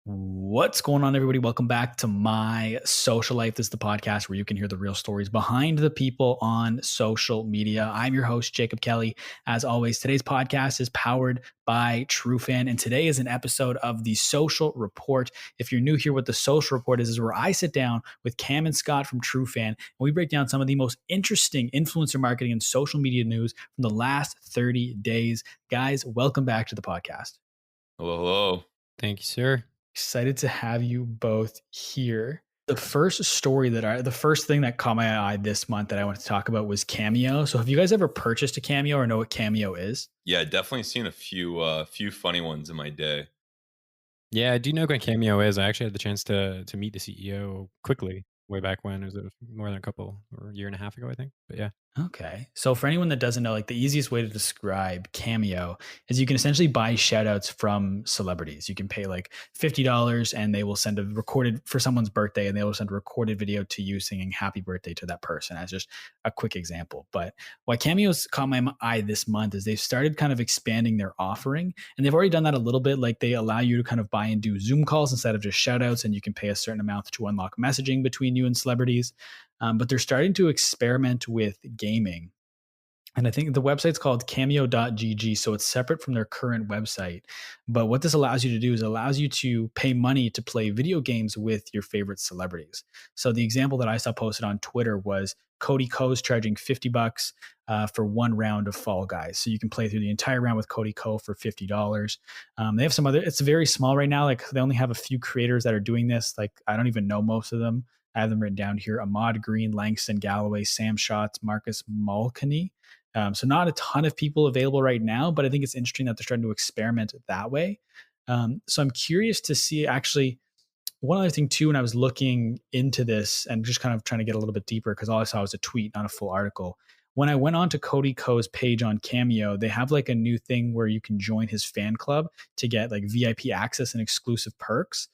What's going on, everybody? Welcome back to My Social Life. This is the podcast where you can hear the real stories behind the people on social media. I'm your host, Jacob Kelly. As always, today's podcast is powered by Trufan, and today is an episode of the Social Report. If you're new here, what the Social Report is where I sit down with Cam and Scott from Trufan, and we break down some of the most interesting influencer marketing and social media news from the last 30 days. Guys, welcome back to the podcast. Hello, hello. Thank you, sir. Excited to have you both here. The first thing that caught my eye this month that I want to talk about was Cameo. So have you guys ever purchased a Cameo or know what Cameo is? Yeah, definitely seen a few funny ones in my day. Yeah, I do know what Cameo is. I actually had the chance to meet the CEO quickly way back when. It was more than a year and a half ago, I think. But yeah. Okay. So for anyone that doesn't know, like the easiest way to describe Cameo is you can essentially buy shout outs from celebrities. You can pay like $50 and they will send a recorded for someone's birthday and they will send a recorded video to you singing happy birthday to that person. As just a quick example. But why Cameo's caught my eye this month is they've started kind of expanding their offering, and they've already done that a little bit. Like they allow you to kind of buy and do Zoom calls instead of just shout outs, and you can pay a certain amount to unlock messaging between you and celebrities. But they're starting to experiment with gaming. And I think the website's called cameo.gg. So it's separate from their current website. But what this allows you to do is it allows you to pay money to play video games with your favorite celebrities. So the example that I saw posted on Twitter was Cody Ko's charging $50 for one round of Fall Guys. So you can play through the entire round with Cody Ko for $50. They have some other, it's very small right now. Like they only have a few creators that are doing this. Like I don't even know most of them. I have them written down here: Ahmad Green, Langston Galloway, Sam Schatz, Marcus Malkany. So not a ton of people available right now, but I think it's interesting that they're starting to experiment that way. So I'm curious to see actually one other thing too, when I was looking into this and just kind of trying to get a little bit deeper, because all I saw was a tweet, not a full article. When I went on to Cody Ko's page on Cameo, they have like a new thing where you can join his fan club to get like VIP access and exclusive perks.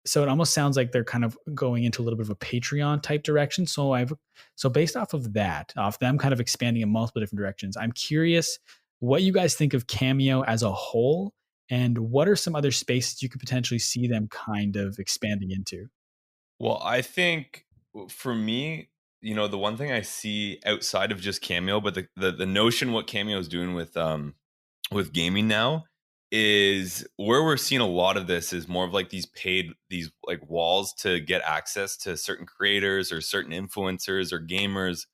So it almost sounds like they're kind of going into a little bit of a Patreon type direction. So based off of that, off them kind of expanding in multiple different directions, I'm curious what you guys think of Cameo as a whole, and what are some other spaces you could potentially see them kind of expanding into? Well, I think for me, the one thing I see outside of just Cameo, but the notion what Cameo is doing with gaming now is where we're seeing a lot of this is more of like these like walls to get access to certain creators or certain influencers or gamers.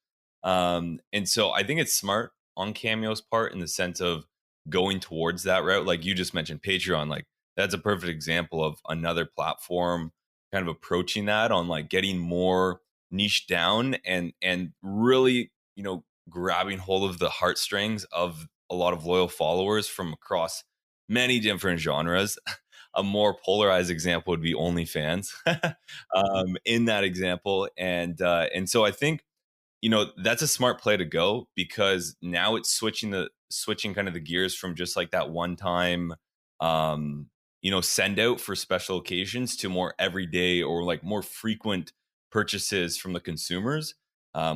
And so I think it's smart on Cameo's part in the sense of going towards that route. Like you just mentioned Patreon, like that's a perfect example of another platform kind of approaching that on like getting more niche down and really, grabbing hold of the heartstrings of a lot of loyal followers from across many different genres. A more polarized example would be OnlyFans in that example. And so I think, that's a smart play to go, because now it's switching kind of the gears from just like that one time send out for special occasions to more everyday or like more frequent purchases from the consumers,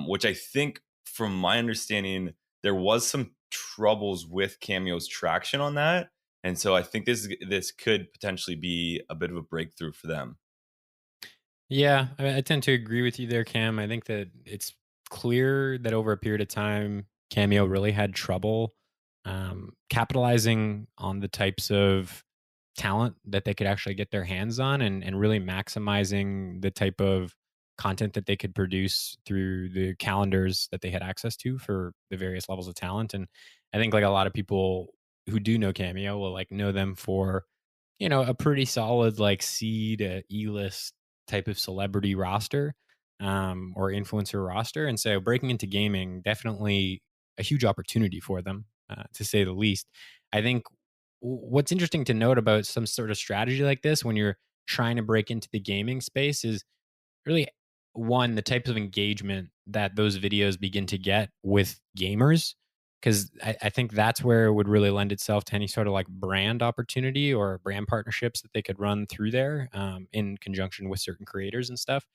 which I think from my understanding there was some troubles with Cameo's traction on that. And so I think this could potentially be a bit of a breakthrough for them. Yeah, I tend to agree with you there, Cam. I think that it's clear that over a period of time, Cameo really had trouble capitalizing on the types of talent that they could actually get their hands on, and really maximizing the type of content that they could produce through the calendars that they had access to for the various levels of talent. And I think like a lot of people who do know Cameo will like know them for, a pretty solid like C to E-list type of celebrity roster, or influencer roster. And so breaking into gaming, definitely a huge opportunity for them, to say the least. I think what's interesting to note about some sort of strategy like this when you're trying to break into the gaming space is really, one, the types of engagement that those videos begin to get with gamers, because I think that's where it would really lend itself to any sort of like brand opportunity or brand partnerships that they could run through there, in conjunction with certain creators and stuff.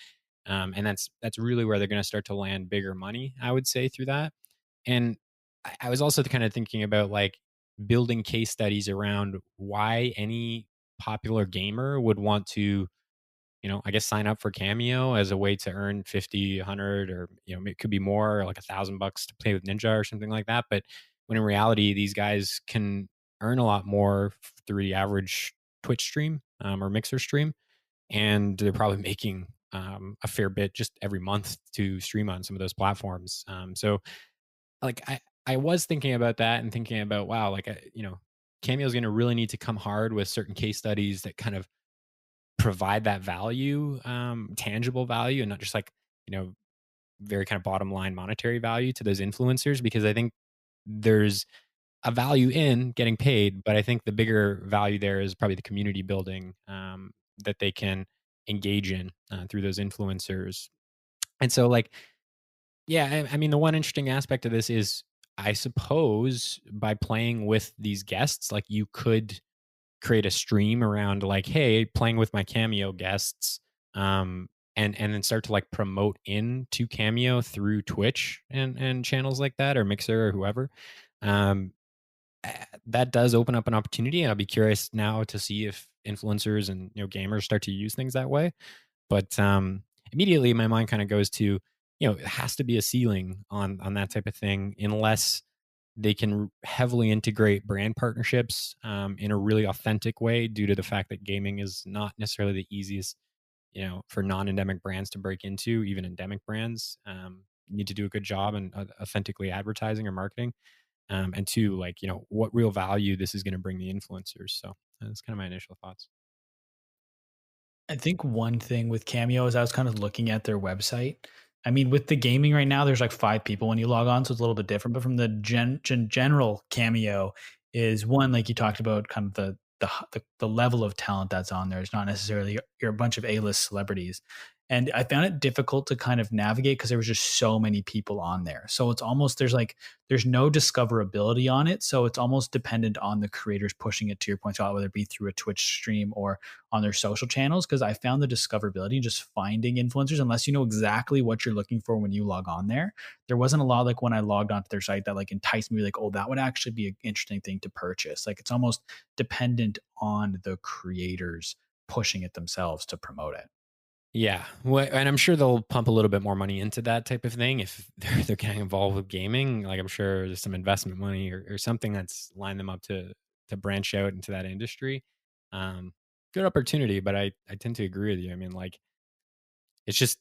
And that's really where they're going to start to land bigger money, I would say, through that. And I was also kind of thinking about like building case studies around why any popular gamer would want to, I guess sign up for Cameo as a way to earn 50, 100, or, it could be more, like $1,000 to play with Ninja or something like that. But when in reality, these guys can earn a lot more through the average Twitch stream or Mixer stream. And they're probably making a fair bit just every month to stream on some of those platforms. So like I was thinking about that and thinking about, wow, like, Cameo is going to really need to come hard with certain case studies that kind of provide that value, tangible value, and not just like, very kind of bottom line monetary value to those influencers, because I think there's a value in getting paid, but I think the bigger value there is probably the community building that they can engage in through those influencers. And so, like, yeah, I mean, the one interesting aspect of this is, I suppose, by playing with these guests, like, you could create a stream around, like, hey, playing with my Cameo guests, and then start to like promote into Cameo through Twitch and channels like that, or Mixer or whoever. Um, that does open up an opportunity, and I'll be curious now to see if influencers and gamers start to use things that way. But immediately my mind kind of goes to, it has to be a ceiling on that type of thing, unless they can heavily integrate brand partnerships in a really authentic way, due to the fact that gaming is not necessarily the easiest, for non-endemic brands to break into. Even endemic brands need to do a good job in authentically advertising or marketing. And two, like, what real value this is going to bring the influencers. So that's kind of my initial thoughts. I think one thing with Cameo is I was kind of looking at their website. I mean, with the gaming right now, there's like 5 people when you log on, so it's a little bit different. But from the general Cameo is one, like you talked about, kind of the level of talent that's on there is not necessarily you're a bunch of A-list celebrities. And I found it difficult to kind of navigate because there was just so many people on there. So it's almost there's no discoverability on it. So it's almost dependent on the creators pushing it, to your point, Scott, whether it be through a Twitch stream or on their social channels. Because I found the discoverability in just finding influencers, unless you know exactly what you're looking for when you log on there. There wasn't a lot like when I logged onto their site that like enticed me, like, oh, that would actually be an interesting thing to purchase. Like, it's almost dependent on the creators pushing it themselves to promote it. Yeah, well, and I'm sure they'll pump a little bit more money into that type of thing if they're getting involved with gaming. Like, I'm sure there's some investment money or something that's lined them up to branch out into that industry. Um, Good opportunity, but I tend to agree with you. I mean, like, it's just,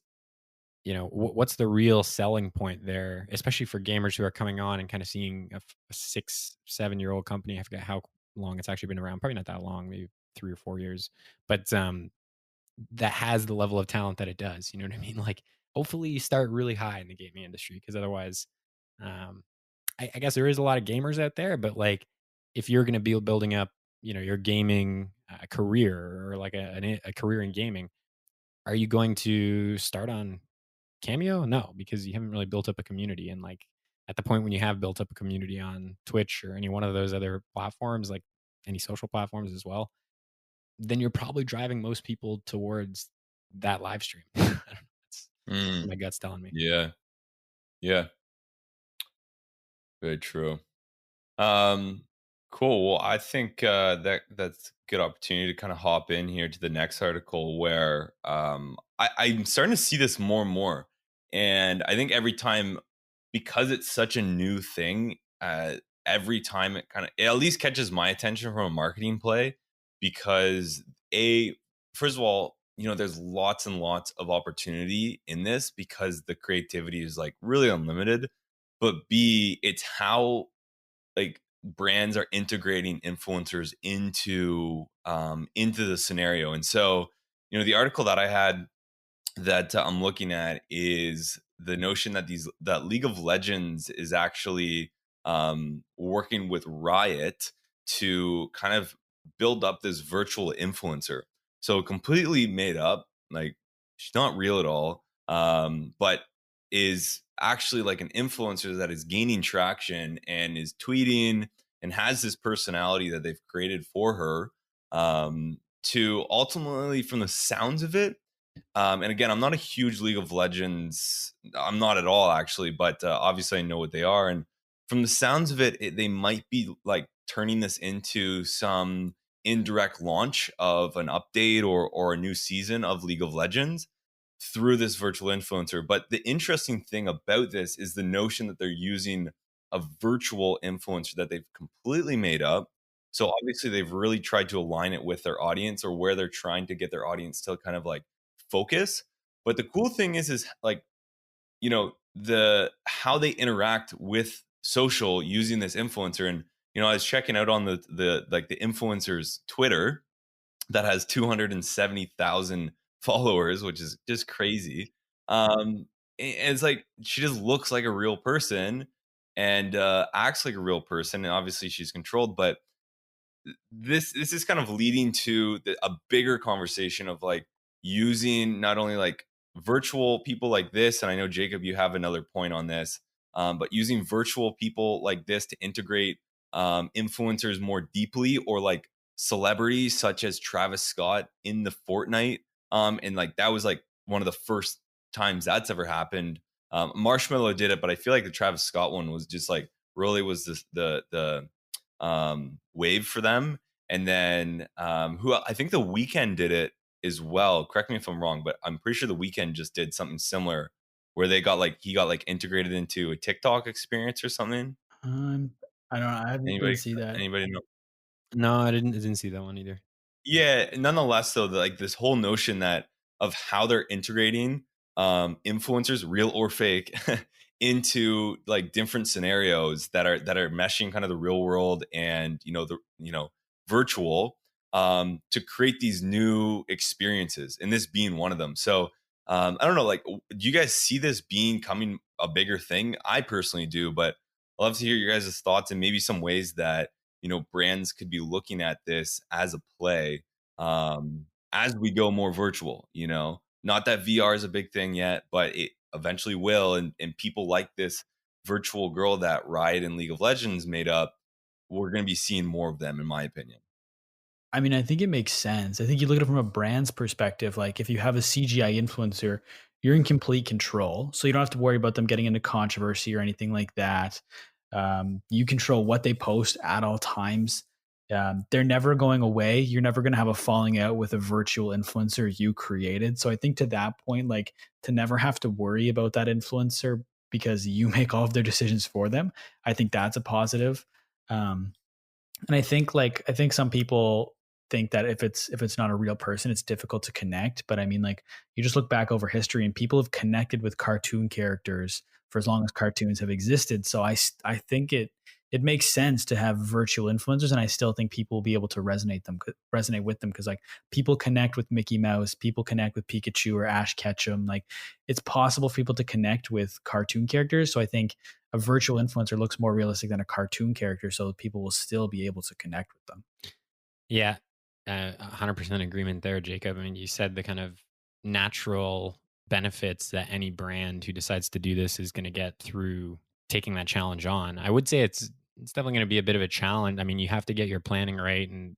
what's the real selling point there, especially for gamers who are coming on and kind of seeing a 6-7 year old company. I forget how long it's actually been around. Probably not that long, maybe 3 or 4 years, but that has the level of talent that it does. You know what I mean? Like, hopefully you start really high in the gaming industry, because otherwise, um, I guess there is a lot of gamers out there, but like, if you're going to be building up, your gaming career, or like a career in gaming, are you going to start on Cameo? No, because you haven't really built up a community. And like, at the point when you have built up a community on Twitch or any one of those other platforms, like any social platforms as well, then you're probably driving most people towards that live stream. I don't know. That's Mm, what my gut's telling me. yeah. Yeah. Very true. Um, cool. Well, I think that's a good opportunity to kind of hop in here to the next article, where I'm starting to see this more and more. And I think every time, because it's such a new thing, every time it at least catches my attention from a marketing play, because first of all, there's lots and lots of opportunity in this because the creativity is like really unlimited. But B, it's how like brands are integrating influencers into the scenario. And so, the article that I had that I'm looking at is the notion that League of Legends is actually working with Riot to kind of build up this virtual influencer. So completely made up, like, she's not real at all, but is actually like an influencer that is gaining traction and is tweeting and has this personality that they've created for her, to ultimately, from the sounds of it, and again, I'm not a huge League of Legends. I'm not at all, actually, but obviously I know what they are. And from the sounds of it, they might be like turning this into some indirect launch of an update or a new season of League of Legends through this virtual influencer. But the interesting thing about this is the notion that they're using a virtual influencer that they've completely made up. So obviously they've really tried to align it with their audience or where they're trying to get their audience to kind of like focus. But the cool thing is like, you know, the how they interact with social using this influencer. And you know, I was checking out on the like the influencer's Twitter that has 270,000 followers, which is just crazy. And it's like she just looks like a real person and acts like a real person, and obviously she's controlled. But this is kind of leading to a bigger conversation of like using not only like virtual people like this, and I know Jacob, you have another point on this, but using virtual people like this to integrate influencers more deeply, or like celebrities such as Travis Scott in the Fortnite, and like that was like one of the first times that's ever happened. Marshmallow did it, but I feel like the Travis Scott one was just like really was the wave for them. And then who I think The Weeknd did it as well. Correct me if I'm wrong, but I'm pretty sure The Weeknd just did something similar where he got like integrated into a TikTok experience or something. I don't know. I Anybody didn't see that. anybody know? No, I didn't see that one either. Yeah, nonetheless though, like this whole notion that of how they're integrating influencers, real or fake, into like different scenarios that are meshing kind of the real world and virtual, to create these new experiences, and this being one of them. So I don't know, like, do you guys see this being coming a bigger thing? I personally do, but I'd love to hear your guys' thoughts and maybe some ways that brands could be looking at this as a play, as we go more virtual. Not that VR is a big thing yet, but it eventually will. And people like this virtual girl that Riot and League of Legends made up, we're going to be seeing more of them, in my opinion. I mean, I think it makes sense. I think you look at it from a brand's perspective. Like if you have a CGI influencer, you're in complete control. So you don't have to worry about them getting into controversy or anything like that. You control what they post at all times. They're never going away. You're never going to have a falling out with a virtual influencer you created. So I think to that point, like to never have to worry about that influencer because you make all of their decisions for them, I think that's a positive. And I think some people think that if it's not a real person, it's difficult to connect. But I mean, like you just look back over history, and people have connected with cartoon characters for as long as cartoons have existed. So I think it makes sense to have virtual influencers, and I still think people will be able to resonate with them because like people connect with Mickey Mouse, people connect with Pikachu or Ash Ketchum. Like it's possible for people to connect with cartoon characters. So I think a virtual influencer looks more realistic than a cartoon character, so people will still be able to connect with them. Yeah, 100% agreement there, Jacob. I mean, you said the kind of natural benefits that any brand who decides to do this is going to get through taking that challenge on. I would say it's definitely going to be a bit of a challenge. I mean, you have to get your planning right and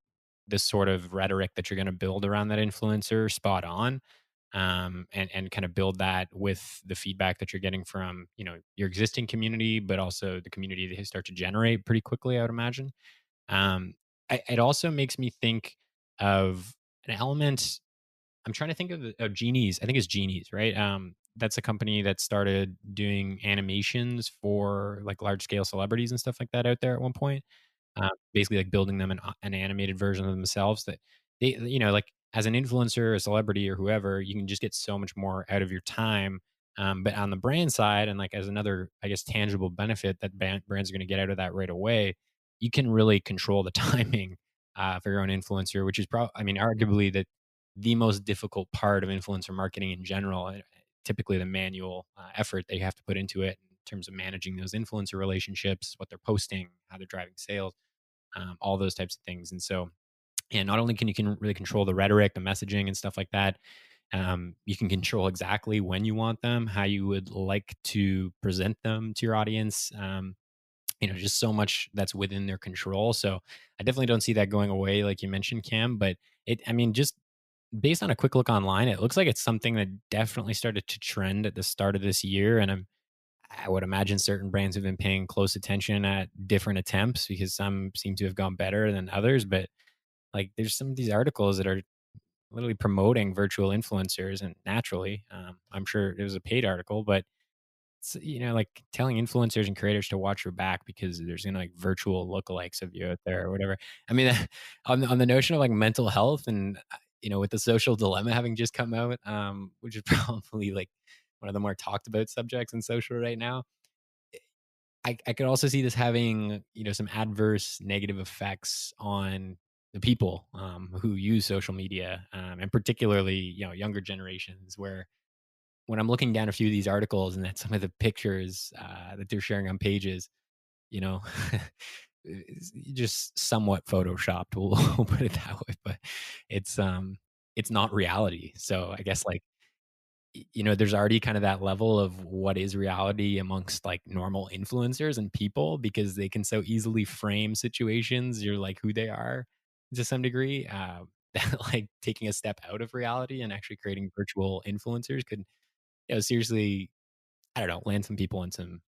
this sort of rhetoric that you're going to build around that influencer spot on, and kind of build that with the feedback that you're getting from your existing community, but also the community that you start to generate pretty quickly, I would imagine. It also makes me think of an element. I'm trying to think of Genies. I think it's Genies, right? That's a company that started doing animations for like large scale celebrities and stuff like that out there at one point. Basically, like building them an animated version of themselves that they, like as an influencer, a celebrity, or whoever, you can just get so much more out of your time. But on the brand side, and like as another, I guess, tangible benefit that brands are going to get out of that right away, you can really control the timing for your own influencer, which is probably, I mean, arguably the most difficult part of influencer marketing in general. Typically, the manual effort that you have to put into it in terms of managing those influencer relationships, what they're posting, how they're driving sales, all those types of things. And so, and not only can you really control the rhetoric, the messaging, and stuff like that, you can control exactly when you want them, how you would like to present them to your audience. Just so much that's within their control. So I definitely don't see that going away, like you mentioned, Cam. But just based on a quick look online, it looks like it's something that definitely started to trend at the start of this year. And I would imagine certain brands have been paying close attention at different attempts because some seem to have gone better than others. But Like there's some of these articles that are literally promoting virtual influencers, and naturally, I'm sure it was a paid article, but it's, like telling influencers and creators to watch your back because there's like virtual lookalikes of you out there or whatever. I mean, on the notion of like mental health and with the social dilemma having just come out, which is probably like one of the more talked about subjects in social right now. I could also see this having, some adverse negative effects on the people who use social media, and particularly, younger generations, where when I'm looking down a few of these articles and at some of the pictures that they're sharing on pages, you know, just somewhat photoshopped, we'll put it that way, but it's not reality. So I guess like there's already kind of that level of what is reality amongst like normal influencers and people because they can so easily frame situations. You're like who they are to some degree. That like taking a step out of reality and actually creating virtual influencers could, seriously, I don't know, land some people in some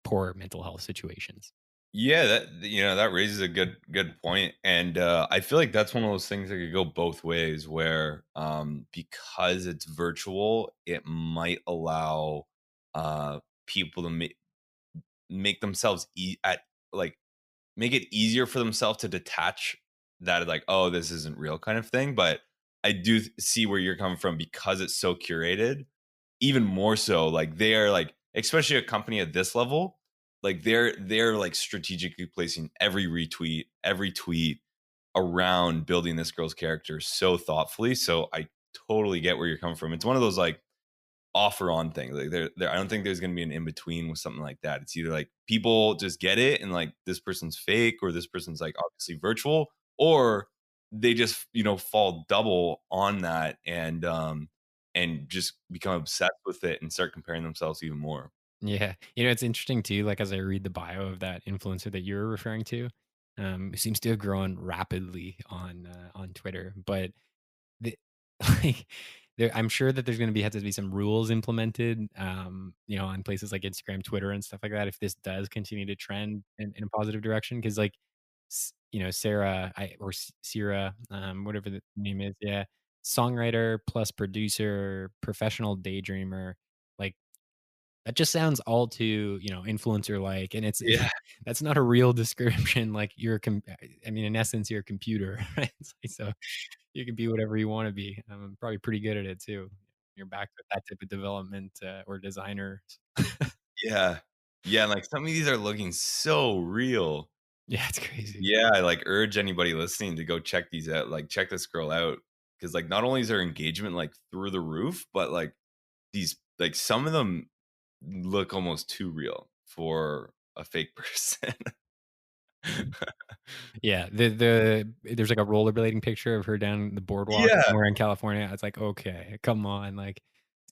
poor mental health situations. Yeah, that raises a good point, and I feel like that's one of those things that could go both ways. Where because it's virtual, it might allow people to make themselves at like make it easier for themselves to detach that like, oh, this isn't real kind of thing. But I do see where you're coming from because it's so curated. Even more so, like they are like, especially a company at this level, like they're like strategically placing every retweet, every tweet around building this girl's character so thoughtfully. So I totally get where you're coming from. It's one of those like off or on thing. Like there I don't think there's gonna be an in between with something like that. It's either like people just get it and like this person's fake or this person's like obviously virtual, or they just, fall double on that and just become obsessed with it and start comparing themselves even more. Yeah. It's interesting too, like as I read the bio of that influencer that you're referring to, it seems to have grown rapidly on Twitter. But the like I'm sure that there's gonna have to be some rules implemented, on places like Instagram, Twitter, and stuff like that if this does continue to trend in a positive direction. Because like Sarah or Sierra, whatever the name is, yeah, songwriter plus producer, professional daydreamer, like that just sounds all too, influencer like, and it's Yeah. that's not a real description. Like I mean, in essence, you're a computer, right? So you can be whatever you want to be. I'm probably pretty good at it too. You're back with that type of development or designer. Yeah. Yeah. And like some of these are looking so real. Yeah, it's crazy. Yeah, I like urge anybody listening to go check these out. Like check this girl out. Cause like not only is her engagement like through the roof, but like these like some of them look almost too real for a fake person. Yeah, the there's like a rollerblading picture of her down the boardwalk Yeah. somewhere in California. It's like, okay, come on, like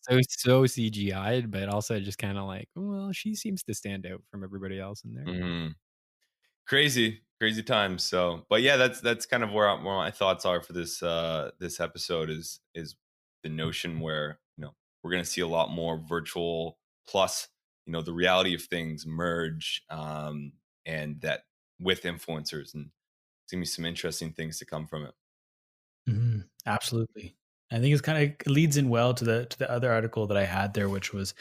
so CGI'd, but also just kind of like, well, she seems to stand out from everybody else in there. Mhm. Crazy times. So, but yeah, that's kind of where my thoughts are for this episode is the notion where we're going to see a lot more virtual plus the reality of things merge, and that with influencers, and it's gonna be some interesting things to come from it. Absolutely. I think it's kind of leads in well to the other article that I had there, which was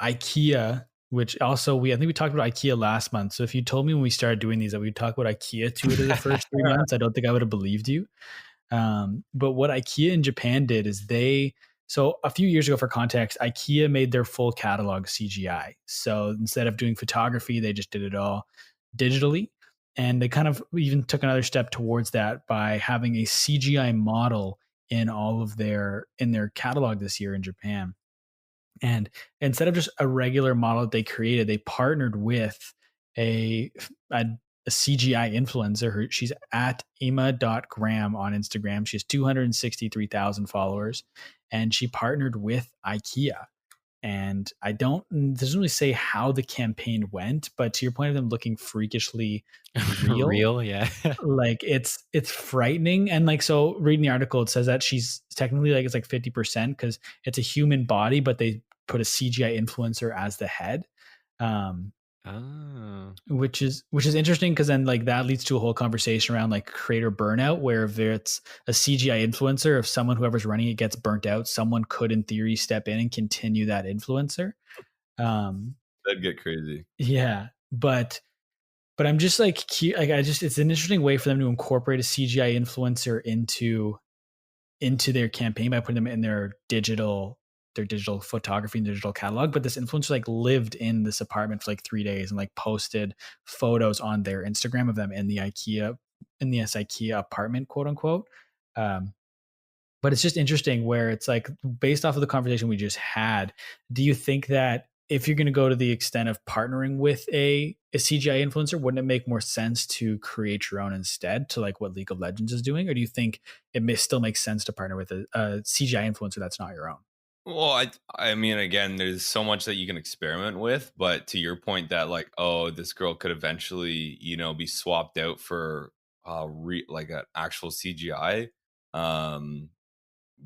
IKEA, which also I think we talked about IKEA last month. So if you told me when we started doing these that we'd talk about IKEA 2 out of the first 3 months, I don't think I would have believed you. But what IKEA in Japan did is so a few years ago, for context, IKEA made their full catalog CGI. So instead of doing photography, they just did it all digitally. And they kind of even took another step towards that by having a CGI model in all of in their catalog this year in Japan. And instead of just a regular model that they created, they partnered with a, a CGI influencer. She's at Ima.gram on Instagram. She has 263,000 followers, and she partnered with IKEA. And doesn't really say how the campaign went, but to your point of them looking freakishly real, Real, yeah. like it's frightening. And like, so reading the article, it says that she's technically like, it's like 50% because it's a human body, but they put a CGI influencer as the head. Oh. which is interesting because then like that leads to a whole conversation around like creator burnout, where if it's a CGI influencer, if someone whoever's running it gets burnt out, someone could in theory step in and continue that influencer. That'd get crazy. Yeah, but I'm just like, like I just, it's an interesting way for them to incorporate a CGI influencer into their campaign by putting them in their digital photography and digital catalog. But this influencer like lived in this apartment for like 3 days and like posted photos on their Instagram of them in the IKEA apartment, quote unquote. Um, but it's just interesting where it's like, based off of the conversation we just had, do you think that if you're going to go to the extent of partnering with a CGI influencer, wouldn't it make more sense to create your own instead, to like what League of Legends is doing? Or do you think it still makes sense to partner with a CGI influencer that's not your own? Well, I mean, again, there's so much that you can experiment with, but to your point that like, oh, this girl could eventually, be swapped out for like an actual CGI um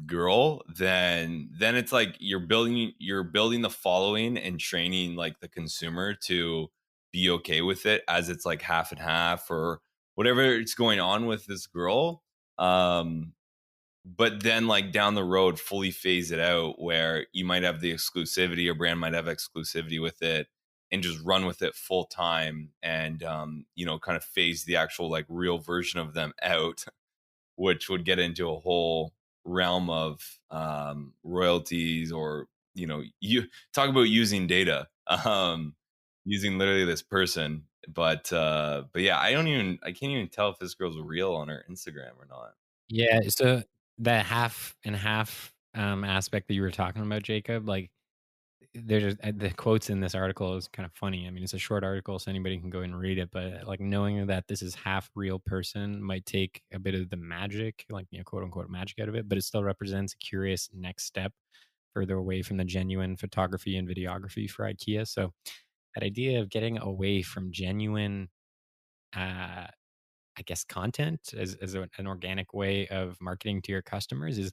girl, then it's like you're building the following and training like the consumer to be okay with it as it's like half and half or whatever it's going on with this girl. But then like down the road fully phase it out where you might have the exclusivity or brand might have exclusivity with it and just run with it full time and kind of phase the actual like real version of them out, which would get into a whole realm of royalties or you talk about using data, using literally this person. But yeah, I can't even tell if this girl's real on her Instagram or not. Yeah, so that half and half aspect that you were talking about, Jacob, like there's the quotes in this article is kind of funny. I mean, it's a short article, so anybody can go and read it. But like knowing that this is half real person might take a bit of the magic, like quote unquote magic out of it, but it still represents a curious next step further away from the genuine photography and videography for IKEA. So that idea of getting away from genuine, I guess, content as an organic way of marketing to your customers is,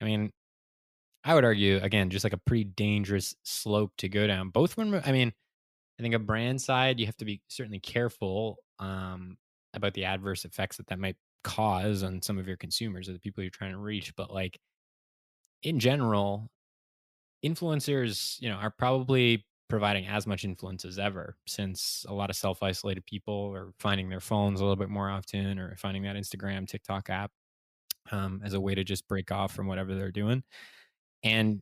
I mean, I would argue again, just like a pretty dangerous slope to go down. Both from, I mean, I think a brand side, you have to be certainly careful about the adverse effects that might cause on some of your consumers or the people you're trying to reach. But like in general, influencers, are probably providing as much influence as ever since a lot of self-isolated people are finding their phones a little bit more often or finding that Instagram, TikTok app as a way to just break off from whatever they're doing. And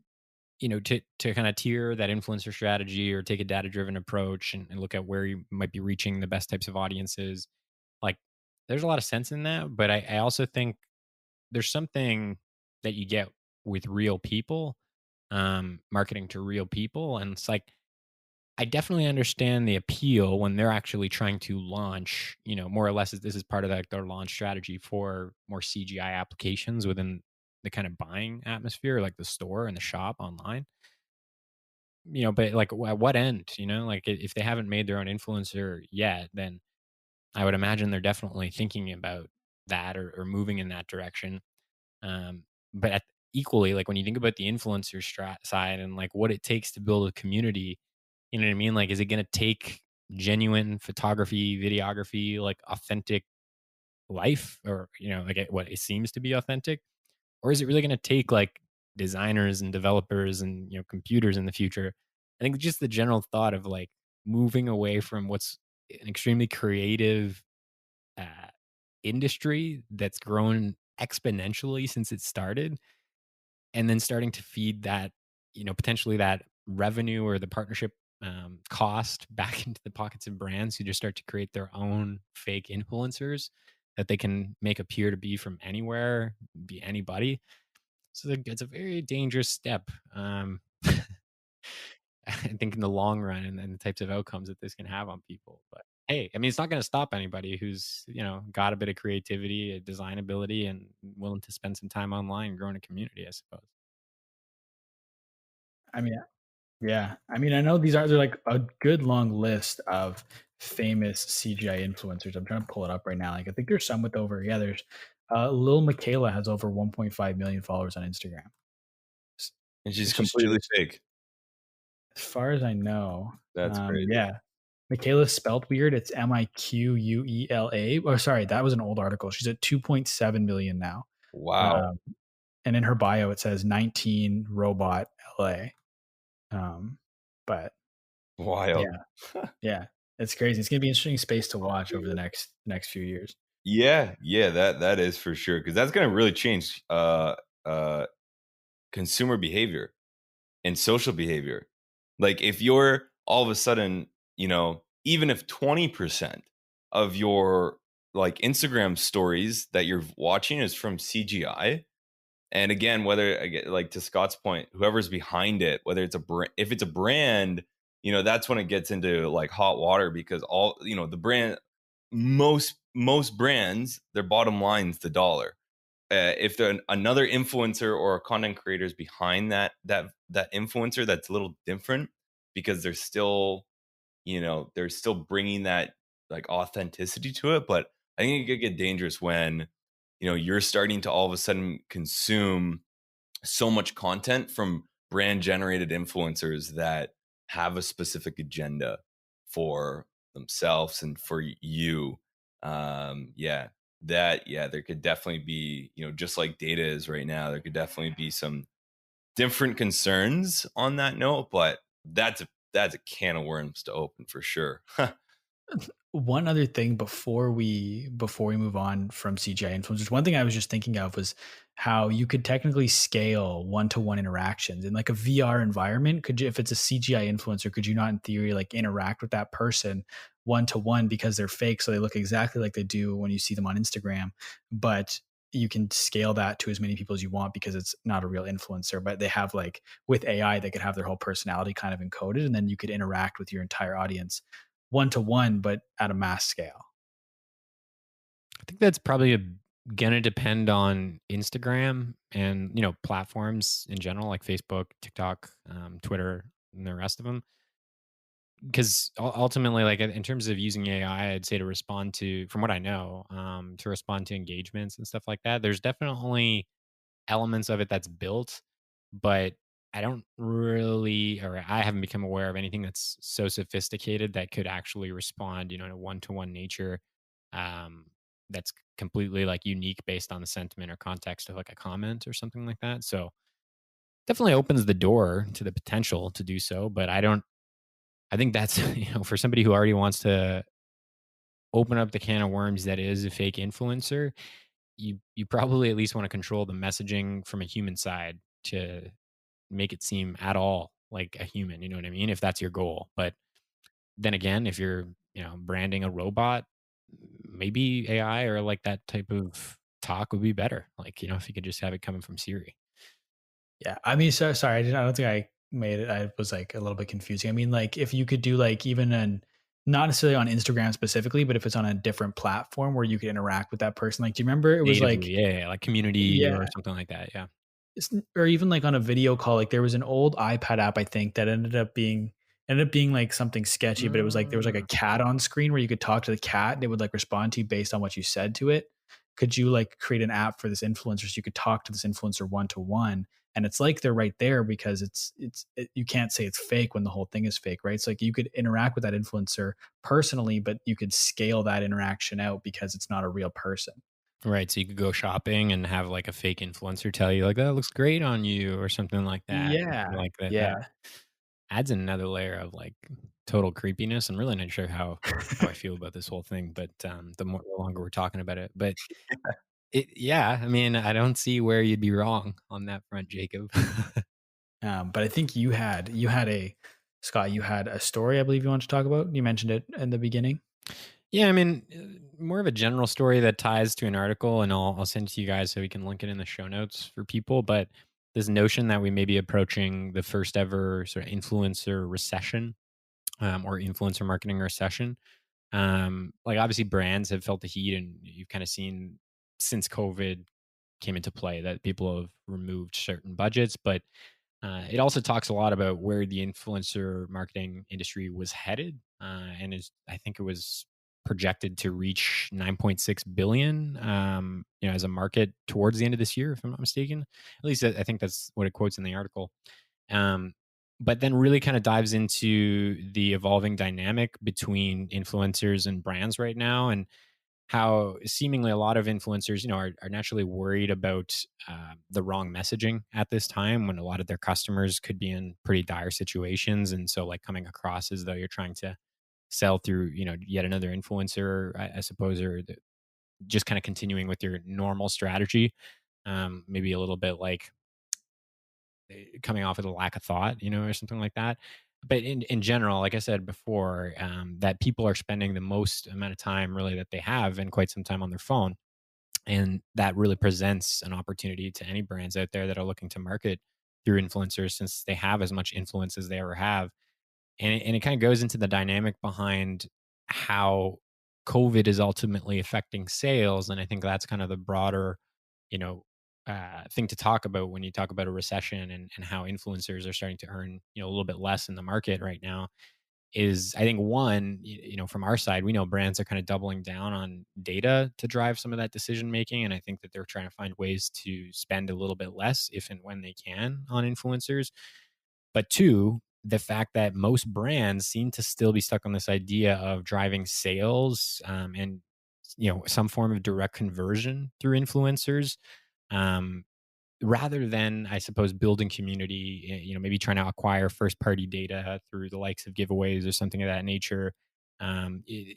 to kind of tier that influencer strategy or take a data driven approach and look at where you might be reaching the best types of audiences, like there's a lot of sense in that. But I also think there's something that you get with real people, marketing to real people. And it's like, I definitely understand the appeal when they're actually trying to launch, more or less this is part of like their launch strategy for more CGI applications within the kind of buying atmosphere, like the store and the shop online. But like at what end, like if they haven't made their own influencer yet, then I would imagine they're definitely thinking about that or moving in that direction. But equally, like when you think about the influencer side and like what it takes to build a community, you know what I mean? Like, is it going to take genuine photography, videography, like authentic life, or like what it seems to be authentic, or is it really going to take like designers and developers and computers in the future? I think just the general thought of like moving away from what's an extremely creative uh, industry that's grown exponentially since it started, and then starting to feed that, potentially that revenue or the partnership cost back into the pockets of brands who just start to create their own fake influencers that they can make appear to be from anywhere, be anybody. So it's a very dangerous step. I think in the long run and the types of outcomes that this can have on people. But hey, I mean, it's not going to stop anybody who's, got a bit of creativity, a design ability, and willing to spend some time online growing a community, I suppose. I mean, yeah. I mean, I know they're like a good long list of famous CGI influencers. I'm trying to pull it up right now. Like, I think there's some with over, yeah, there's Lil Michaela has over 1.5 million followers on Instagram. And she's Which is completely just, fake. as far as I know. That's crazy. Yeah. Michaela spelt weird. It's Miquela. Oh, sorry, that was an old article. She's at 2.7 million now. Wow. Um, and in her bio, it says 19 robot LA. But Wild. yeah, yeah, it's crazy. It's gonna be an interesting space to watch over the next few years. Yeah, yeah, that is for sure because that's gonna really change uh consumer behavior and social behavior. Like if you're all of a sudden, even if 20% of your like Instagram stories that you're watching is from CGI, and again, like to Scott's point, whoever's behind it, whether it's if it's a brand, that's when it gets into like hot water because the brand, most brands, their bottom line's the dollar. If another influencer or a content creator is behind that influencer, that's a little different because they're still bringing that like authenticity to it. But I think it could get dangerous when you're starting to all of a sudden consume so much content from brand generated influencers that have a specific agenda for themselves and for you. Yeah, there could definitely be, just like data is right now, there could definitely be some different concerns on that note, but that's a can of worms to open for sure. One other thing before we move on from CGI influencers, one thing I was just thinking of was how you could technically scale one-to-one interactions in like a VR environment. Could you, if it's a CGI influencer, could you not in theory like interact with that person one-to-one because they're fake, so they look exactly like they do when you see them on Instagram, but you can scale that to as many people as you want because it's not a real influencer, but they have like with AI, they could have their whole personality kind of encoded, and then you could interact with your entire audience one to one, but at a mass scale. I think that's probably gonna depend on Instagram and platforms in general, like Facebook, TikTok, Twitter, and the rest of them. Because ultimately, like in terms of using AI, I'd say to respond to, from what I know, to respond to engagements and stuff like that. There's definitely elements of it that's built, but I don't really, or I haven't become aware of anything that's so sophisticated that could actually respond, in a one-to-one nature. Um, that's completely like unique based on the sentiment or context of like a comment or something like that. So definitely opens the door to the potential to do so, but I think that's, for somebody who already wants to open up the can of worms that is a fake influencer, you probably at least want to control the messaging from a human side to make it seem at all like a human, you know what I mean? If that's your goal. But then again, if you're, branding a robot, maybe AI or like that type of talk would be better. Like, if you could just have it coming from Siri. Yeah, I mean, so sorry, I don't think I made it. I was like a little bit confusing. I mean, like if you could do like even an not necessarily on Instagram specifically, but if it's on a different platform where you could interact with that person. Like, do you remember it was Natively, like, yeah, like community yeah, or something like that. Yeah. or even like on a video call, like there was an old iPad app I think that ended up being like something sketchy, but it was like there was like a Mm. cat on screen where you could talk to the cat and it would like respond to you based on what you said to it. Could you like create an app for this influencer so you could talk to this influencer one to one? And it's like they're right there because you can't say it's fake when the whole thing is fake, right? It's like you could interact with that influencer personally, but you could scale that interaction out because it's not a real person. Right. So you could go shopping and have like a fake influencer tell you like that looks great on you or something like that. Yeah. Like that Yeah. adds another layer of like total creepiness. I'm really not sure how I feel about this whole thing, but the longer we're talking about it. But yeah, I mean, I don't see where you'd be wrong on that front, Jacob. But I think you had a Scott, you had a story I believe you wanted to talk about. You mentioned it in the beginning. Yeah, I mean, more of a general story that ties to an article, and I'll send it to you guys so we can link it in the show notes for people. But this notion that we may be approaching the first ever sort of influencer recession, or influencer marketing recession. Like obviously brands have felt the heat, and you've kind of seen since COVID came into play that people have removed certain budgets, but it also talks a lot about where the influencer marketing industry was headed, and I think it was projected to reach 9.6 billion, as a market towards the end of this year, if I'm not mistaken. At least I think that's what it quotes in the article. Um, but then really kind of dives into the evolving dynamic between influencers and brands right now, and how seemingly a lot of influencers, are naturally worried about the wrong messaging at this time when a lot of their customers could be in pretty dire situations. And so, like, coming across as though you're trying to sell through, yet another influencer, I suppose, or just kind of continuing with your normal strategy. Maybe a little bit like coming off with a lack of thought, or something like that. But in general, like I said before, that people are spending the most amount of time really that they have in quite some time on their phone. And that really presents an opportunity to any brands out there that are looking to market through influencers, since they have as much influence as they ever have. And it kind of goes into the dynamic behind how COVID is ultimately affecting sales. And I think that's kind of the broader, you know, thing to talk about when you talk about a recession, and how influencers are starting to earn, a little bit less in the market right now. Is, I think, one, from our side, we know brands are kind of doubling down on data to drive some of that decision making. And I think that they're trying to find ways to spend a little bit less if and when they can on influencers. But two, the fact that most brands seem to still be stuck on this idea of driving sales, and some form of direct conversion through influencers, um, rather than, I suppose, building community. Maybe trying to acquire first party data through the likes of giveaways or something of that nature. Um, i-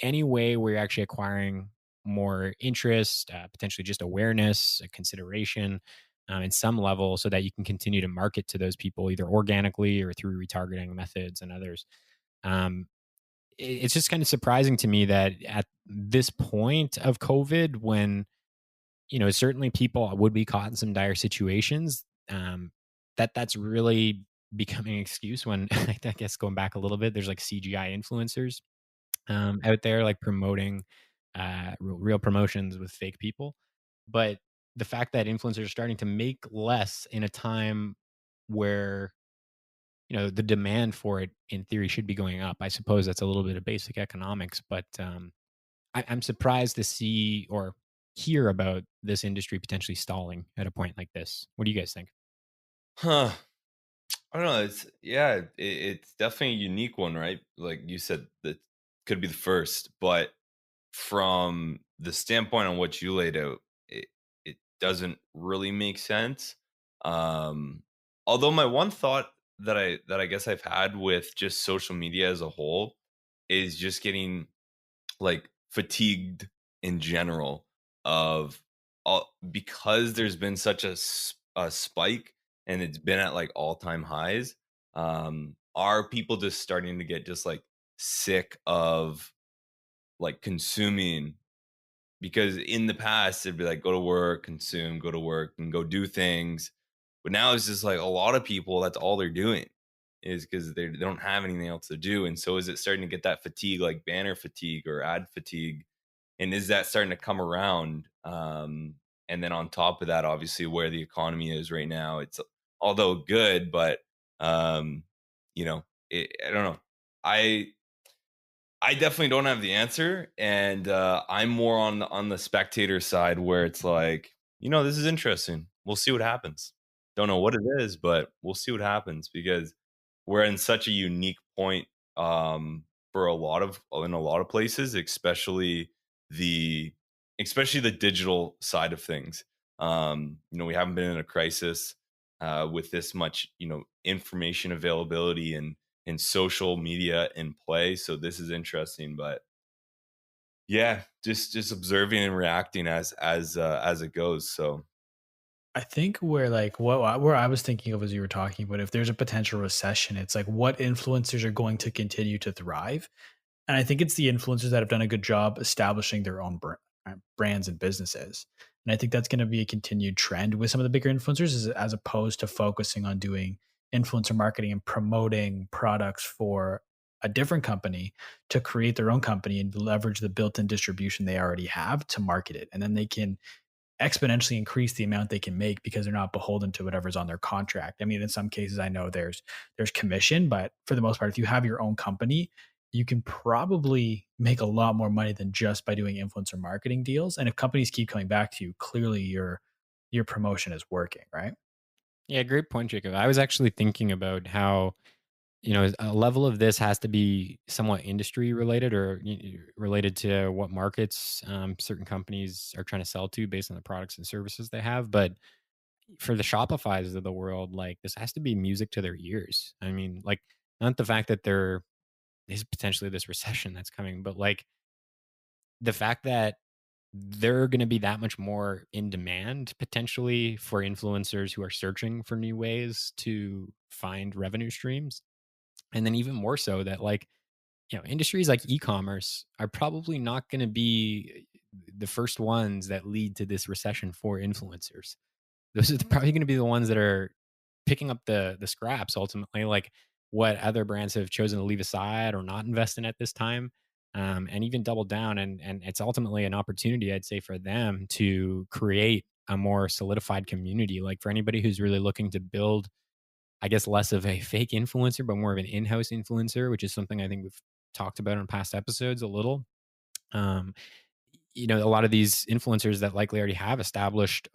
any way where you're actually acquiring more interest, potentially just awareness, consideration, in some level, so that you can continue to market to those people either organically or through retargeting methods and others. Um, it's just kind of surprising to me that at this point of COVID, when certainly people would be caught in some dire situations, that's really becoming an excuse when I guess going back a little bit, there's like CGI influencers out there, like promoting real promotions with fake people. But the fact that influencers are starting to make less in a time where the demand for it in theory should be going up. I suppose that's a little bit of basic economics, but I'm surprised to see or hear about this industry potentially stalling at a point like this. What do you guys think? Huh. I don't know. It's definitely a unique one, right? Like you said, that could be the first, but from the standpoint on what you laid out, it doesn't really make sense. Um, Although my one thought that I guess I've had with just social media as a whole is just getting like fatigued in general of all, because there's been such a spike and it's been at like all-time highs. Are people just starting to get just like sick of like consuming? Because in the past it'd be like go to work, consume, go to work, and go do things, but now it's just like a lot of people, that's all they're doing, is because they don't have anything else to do. And so is it starting to get that fatigue, like banner fatigue or ad fatigue? And is that starting to come around? And then on top of that, obviously where the economy is right now, it's although good, but um, I don't know. I I definitely don't have the answer, and I'm more on the spectator side, where it's like, this is interesting. We'll see what happens. Don't know what it is, but we'll see what happens, because we're in such a unique point, for in a lot of places, the especially the digital side of things. We haven't been in a crisis with this much, information availability and social media in play. So this is interesting, but yeah, just observing and reacting as it goes. So I think where like where I was thinking of as you were talking about, if there's a potential recession, it's like what influencers are going to continue to thrive. And I think it's the influencers that have done a good job establishing their own brands and businesses. And I think that's going to be a continued trend with some of the bigger influencers, as opposed to focusing on doing influencer marketing and promoting products for a different company to create their own company and leverage the built-in distribution they already have to market it. And then they can exponentially increase the amount they can make because they're not beholden to whatever's on their contract. I mean, in some cases I know there's commission, but for the most part, if you have your own company, you can probably make a lot more money than just by doing influencer marketing deals. And if companies keep coming back to you, clearly your promotion is working, right? Yeah, great point, Jacob. I was actually thinking about how, a level of this has to be somewhat industry related, or related to what markets certain companies are trying to sell to based on the products and services they have. But for the Shopify's of the world, like, this has to be music to their ears. I mean, like, not the fact that there is potentially this recession that's coming, but like the fact that they're going to be that much more in demand potentially for influencers who are searching for new ways to find revenue streams. And then even more so that, like, industries like e-commerce are probably not going to be the first ones that lead to this recession for influencers. Those are probably going to be the ones that are picking up the scraps ultimately, like what other brands have chosen to leave aside or not invest in at this time, and even double down. And it's ultimately an opportunity, I'd say, for them to create a more solidified community. Like, for anybody who's really looking to build, I guess, less of a fake influencer, but more of an in-house influencer, which is something I think we've talked about in past episodes a little. Um, a lot of these influencers that likely already have established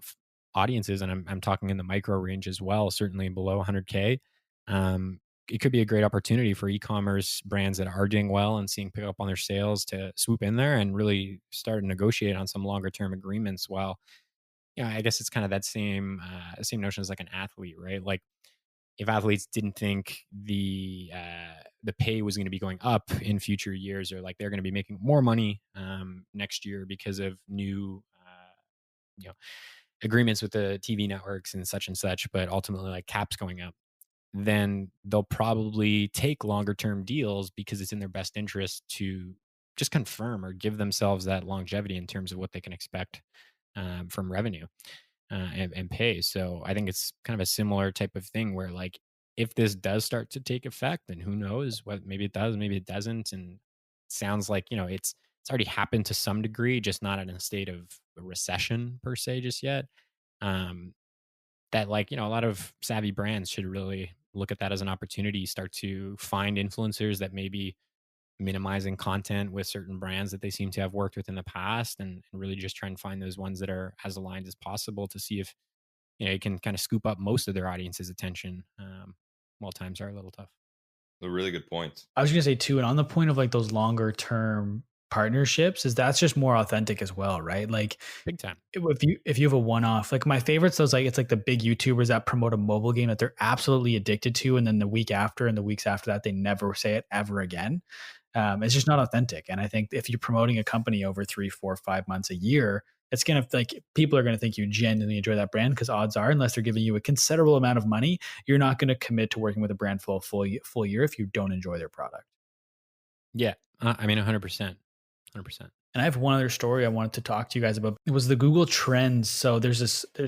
audiences, and I'm talking in the micro range as well, certainly below 100K. It could be a great opportunity for e-commerce brands that are doing well and seeing pick up on their sales to swoop in there and really start to negotiate on some longer term agreements. While, I guess it's kind of that same notion as like an athlete, right? Like, if athletes didn't think the pay was going to be going up in future years, or like they're going to be making more money next year because of new you know agreements with the TV networks and such, but ultimately like caps going up, then they'll probably take longer term deals because it's in their best interest to just confirm or give themselves that longevity in terms of what they can expect from revenue and pay. So I think it's kind of a similar type of thing where, like, if this does start to take effect, then who knows what, maybe it does, maybe it doesn't. And it sounds like, it's already happened to some degree, just not in a state of a recession per se just yet. Um, that, like, a lot of savvy brands should really look at that as an opportunity, start to find influencers that maybe minimizing content with certain brands that they seem to have worked with in the past, and really just try and find those ones that are as aligned as possible to see if you can kind of scoop up most of their audience's attention, while times are a little tough. A really good point. I was gonna say too, and on the point of like those longer term partnerships, is that's just more authentic as well, right? Like Big time. if you have a one off, like my favorites, those like it's like the big YouTubers that promote a mobile game that they're absolutely addicted to, and then the week after and the weeks after that, they never say it ever again. It's just not authentic. And I think if you're promoting a company over 3, 4, 5 months a year, it's gonna like people are gonna think you genuinely enjoy that brand because odds are, unless they're giving you a considerable amount of money, you're not going to commit to working with a brand for a full year if you don't enjoy their product. Yeah. I mean, 100%. 100%. And I have one other story I wanted to talk to you guys about. It was the Google Trends. So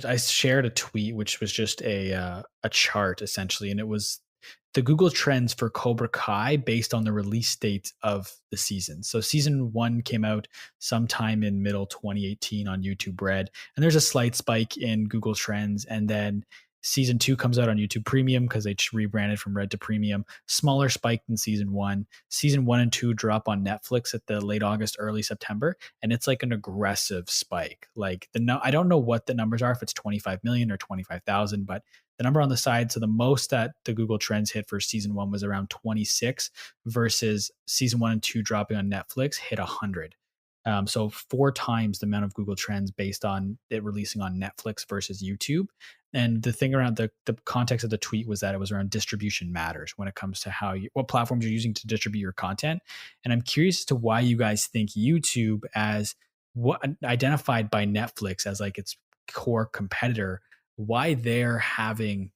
I shared a tweet which was just a chart essentially, and it was the Google Trends for Cobra Kai based on the release date of the season. So season 1 came out sometime in middle 2018 on YouTube Red, and there's a slight spike in Google Trends, and then season 2 comes out on YouTube Premium because they rebranded from Red to Premium. Smaller spike than season 1. Season 1 and 2 drop on Netflix at the late August, early September, and it's like an aggressive spike. Like I don't know what the numbers are, if it's 25 million or 25,000, but the number on the side. So the most that the Google Trends hit for season 1 was around 26, versus season 1 and 2 dropping on Netflix hit 100. So 4 times the amount of Google Trends based on it releasing on Netflix versus YouTube. And the thing around the context of the tweet was that it was around distribution matters when it comes to what platforms you're using to distribute your content. And I'm curious as to why you guys think YouTube, as what identified by Netflix as like its core competitor, why they're having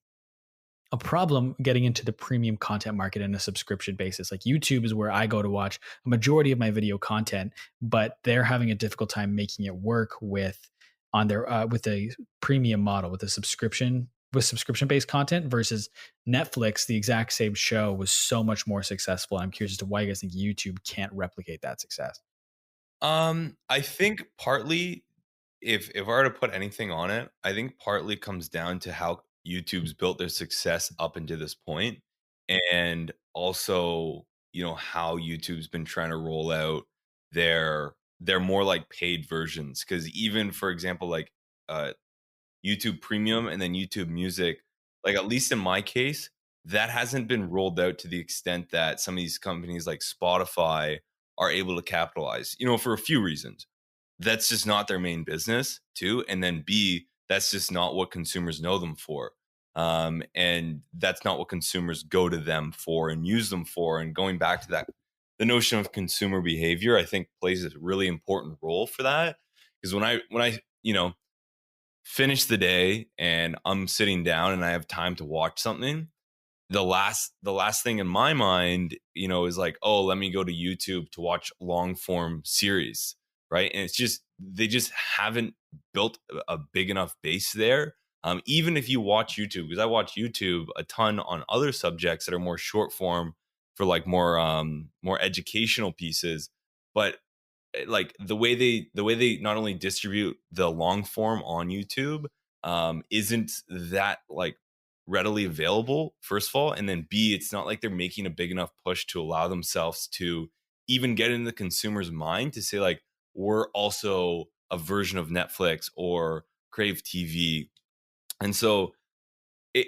a problem getting into the premium content market in a subscription basis. Like YouTube is where I go to watch a majority of my video content, but they're having a difficult time making it work with a premium model with subscription based content, versus Netflix. The exact same show was so much more successful. I'm curious as to why you guys think YouTube can't replicate that success. I think partly, if I were to put anything on it, I think partly comes down to how YouTube's built their success up until this point, and also, how YouTube's been trying to roll out their more like paid versions. Because even, for example, like YouTube Premium and then YouTube Music like at least in my case, that hasn't been rolled out to the extent that some of these companies like Spotify are able to capitalize, for a few reasons. That's just not their main business, too. And then B, that's just not what consumers know them for. And that's not what consumers go to them for and use them for. And going back to that, the notion of consumer behavior, I think plays a really important role for that. Because when I finish the day and I'm sitting down and I have time to watch something, the last thing in my mind, is like, oh, let me go to YouTube to watch long form series, right? And it's just they just haven't built a big enough base there. Even if you watch YouTube, because I watch YouTube a ton on other subjects that are more short form for like more educational pieces, but like the way they not only distribute the long form on YouTube isn't that like readily available, first of all, and then B, it's not like they're making a big enough push to allow themselves to even get in the consumer's mind to say like we're also a version of Netflix or Crave TV. And so it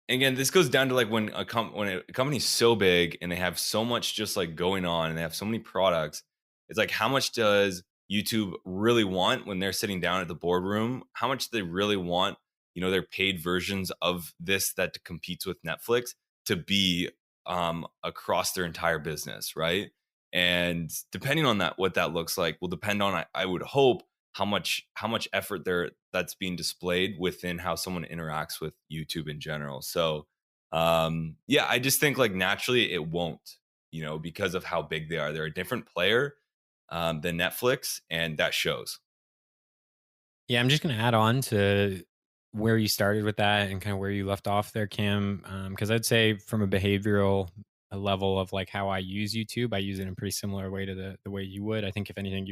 again, this goes down to like when a company's so big and they have so much just like going on and they have so many products, it's like how much does YouTube really want when they're sitting down at the boardroom? How much do they really want, their paid versions of this that competes with Netflix to be across their entire business, right? And depending on that, what that looks like will depend on, I would hope, how much effort there that's being displayed within how someone interacts with YouTube in general. So yeah, I just think like naturally it won't, because of how big they are. They're a different player than Netflix, and that shows. Yeah, I'm just going to add on to where you started with that and kind of where you left off there, Cam. Because I'd say from a behavioral level of like how I use YouTube, I use it in a pretty similar way to the way you would. I think if anything,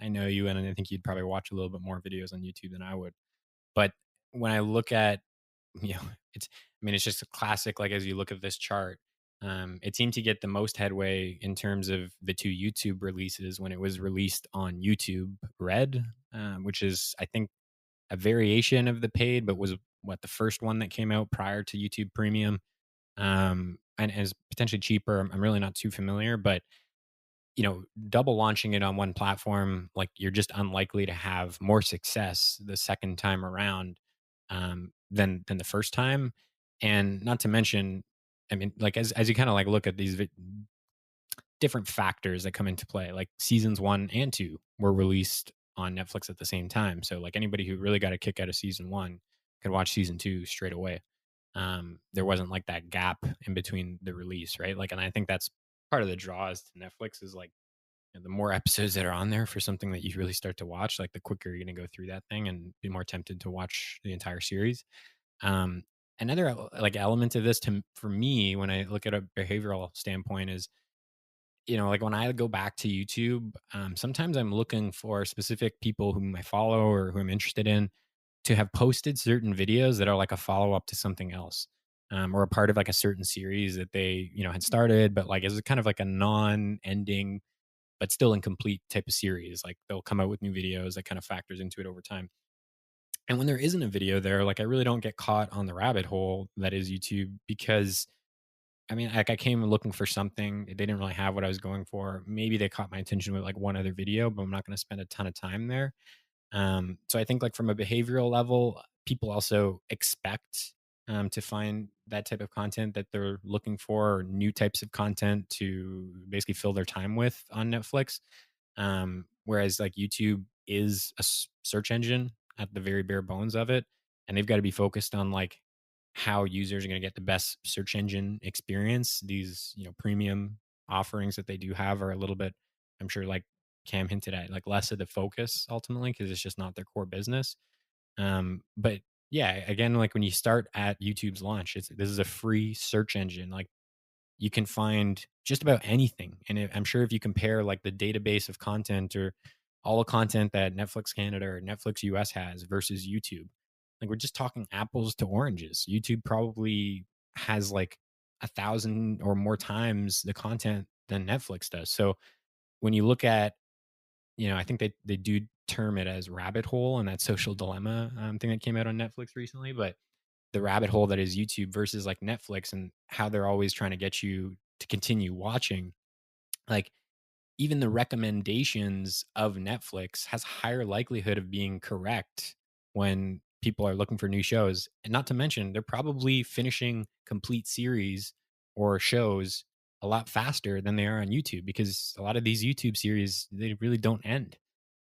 I know you, and I think you'd probably watch a little bit more videos on YouTube than I would. But when I look at, you know, it's, I mean, it's just a classic. Like as you look at this chart, it seemed to get the most headway in terms of the two YouTube releases when it was released on YouTube Red, which is I think a variation of the paid, but was what the first one that came out prior to YouTube Premium, and is potentially cheaper. I'm really not too familiar, but double launching it on one platform, like you're just unlikely to have more success the second time around than the first time. And not to mention, I mean, like as you kind of like look at these different factors that come into play, like seasons 1 and 2 were released on Netflix at the same time. So like anybody who really got a kick out of season 1 could watch season 2 straight away. There wasn't like that gap in between the release, right? Like, and I think that's part of the draws to Netflix is like the more episodes that are on there for something that you really start to watch, like the quicker you're going to go through that thing and be more tempted to watch the entire series. Um, Another like element of this for me when I look at a behavioral standpoint is, like when I go back to YouTube, sometimes I'm looking for specific people whom I follow or who I'm interested in to have posted certain videos that are like a follow up to something else, or a part of like a certain series that they, had started, but like as a kind of like a non ending, but still incomplete type of series. Like they'll come out with new videos that kind of factors into it over time. And when there isn't a video there, like I really don't get caught on the rabbit hole that is YouTube because I mean, like I came looking for something. They didn't really have what I was going for. Maybe they caught my attention with like one other video, but I'm not going to spend a ton of time there. So I think like from a behavioral level, people also expect to find that type of content that they're looking for, or new types of content to basically fill their time with on Netflix. Whereas like YouTube is a search engine at the very bare bones of it, and they've got to be focused on like how users are going to get the best search engine experience. These premium offerings that they do have are a little bit, I'm sure, like Cam hinted at, like less of the focus ultimately because it's just not their core business. But yeah, again, like when you start at YouTube's launch, this is a free search engine. Like you can find just about anything. And I'm sure if you compare like the database of content or all the content that Netflix Canada or Netflix US has versus YouTube, like we're just talking apples to oranges. YouTube probably has like 1,000 or more times the content than Netflix does. So when you look at, I think they do term it as rabbit hole and that social dilemma thing that came out on Netflix recently. But the rabbit hole that is YouTube versus like Netflix and how they're always trying to get you to continue watching. Like even the recommendations of Netflix has higher likelihood of being correct when people are looking for new shows. And not to mention, they're probably finishing complete series or shows a lot faster than they are on YouTube, because a lot of these YouTube series, they really don't end.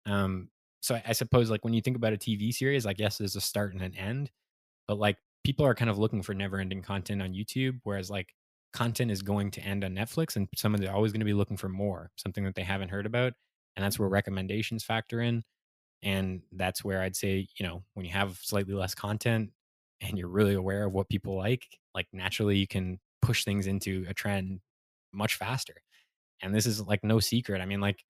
Um, so I suppose like when you think about a TV series, like yes, there's a start and an end, but like people are kind of looking for never ending content on YouTube, whereas like content is going to end on Netflix and someone they're always going to be looking for more, something that they haven't heard about. And that's where recommendations factor in. And that's where I'd say, you know, when you have slightly less content and you're really aware of what people like naturally you can push things into a trend much faster. And this is like no secret. I mean, like,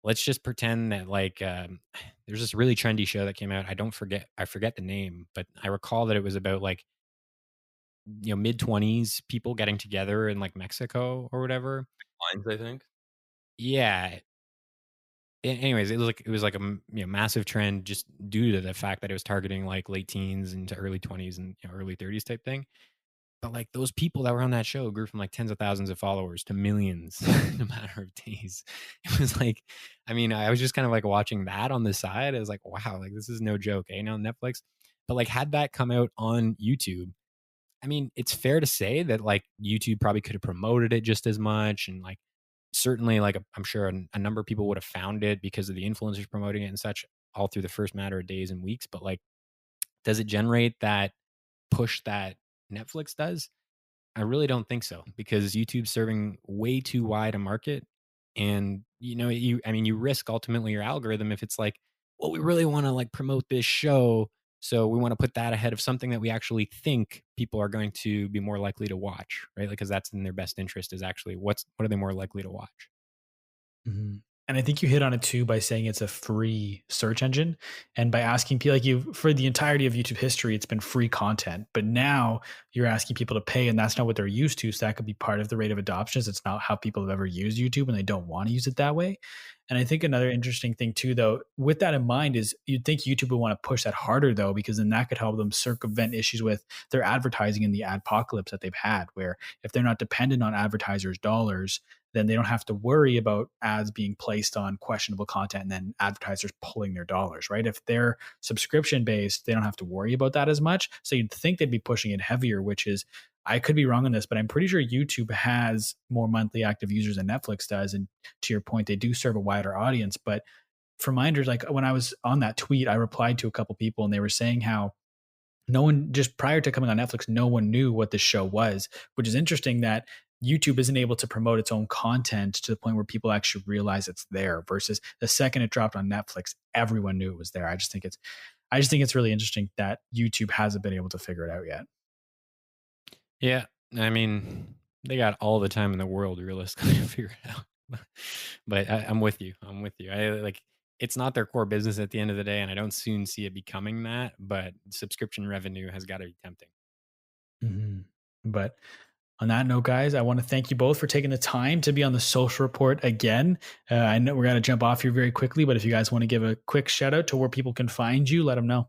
let's just pretend that like there's this really trendy show that came out. I forget the name, but I recall that it was about like, you know, mid-20s people getting together in like Mexico or whatever. Lines, I think. Yeah. Anyways, it was like a massive trend just due to the fact that it was targeting like late teens into early 20s and early 30s type thing. But like those people that were on that show grew from like tens of thousands of followers to millions in a matter of days. It was like, I mean, I was just kind of like watching that on the side. I was like, wow, like this is no joke, now Netflix. But like had that come out on YouTube, I mean, it's fair to say that like YouTube probably could have promoted it just as much. And like certainly like I'm sure a number of people would have found it because of the influencers promoting it and such all through the first matter of days and weeks. But like, does it generate that push that Netflix does? I really don't think so, because YouTube's serving way too wide a market. And you risk ultimately your algorithm if it's like, well, we really want to like promote this show, so we want to put that ahead of something that we actually think people are going to be more likely to watch, right? Like, because that's in their best interest is actually what are they more likely to watch? Mhm. And I think you hit on it too by saying it's a free search engine, and by asking people like you for the entirety of YouTube history, it's been free content. But now you're asking people to pay, and that's not what they're used to. So that could be part of the rate of adoption. It's not how people have ever used YouTube, and they don't want to use it that way. And I think another interesting thing too, though, with that in mind, is you'd think YouTube would want to push that harder, though, because then that could help them circumvent issues with their advertising in the adpocalypse that they've had, where if they're not dependent on advertisers' dollars, then they don't have to worry about ads being placed on questionable content and then advertisers pulling their dollars, right? If they're subscription based, they don't have to worry about that as much. So you'd think they'd be pushing it heavier, which is, I could be wrong on this, but I'm pretty sure YouTube has more monthly active users than Netflix does. And to your point, they do serve a wider audience. But for minders, like when I was on that tweet, I replied to a couple people and they were saying how no one, just prior to coming on Netflix, no one knew what this show was, which is interesting that YouTube isn't able to promote its own content to the point where people actually realize it's there, versus the second it dropped on Netflix, everyone knew it was there. I just think it's really interesting that YouTube hasn't been able to figure it out yet. Yeah, I mean, they got all the time in the world realistically to figure it out. But I'm with you. I'm with you. I like it's not their core business at the end of the day, and I don't soon see it becoming that. But subscription revenue has got to be tempting. Mhm. But on that note, guys, I want to thank you both for taking the time to be on the Social Report again. I know we're going to jump off here very quickly, but if you guys want to give a quick shout out to where people can find you, let them know.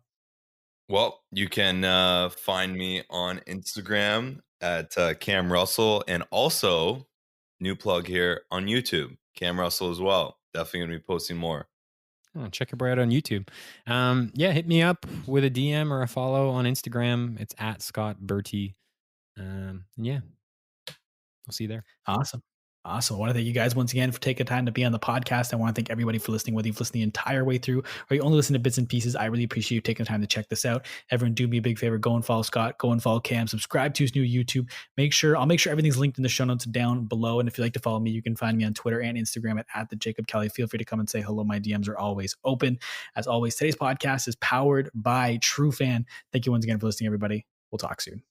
Well, you can find me on Instagram at Cam Russell, and also new plug here on YouTube, Cam Russell as well. Definitely gonna be posting more. Oh, check your boy out on YouTube. Yeah, hit me up with a DM or a follow on Instagram. It's at Scott Bertie. Yeah, I'll see you there. Awesome. Awesome. I want to thank you guys once again for taking time to be on the podcast. I want to thank everybody for listening, whether you've listened the entire way through or you only listen to bits and pieces. I really appreciate you taking the time to check this out. Everyone, do me a big favor. Go and follow Scott. Go and follow Cam. Subscribe to his new YouTube. I'll make sure everything's linked in the show notes down below. And if you'd like to follow me, you can find me on Twitter and Instagram at the Jacob Kelly. Feel free to come and say hello. My DMs are always open. As always, today's podcast is powered by Trufan. Thank you once again for listening, everybody. We'll talk soon.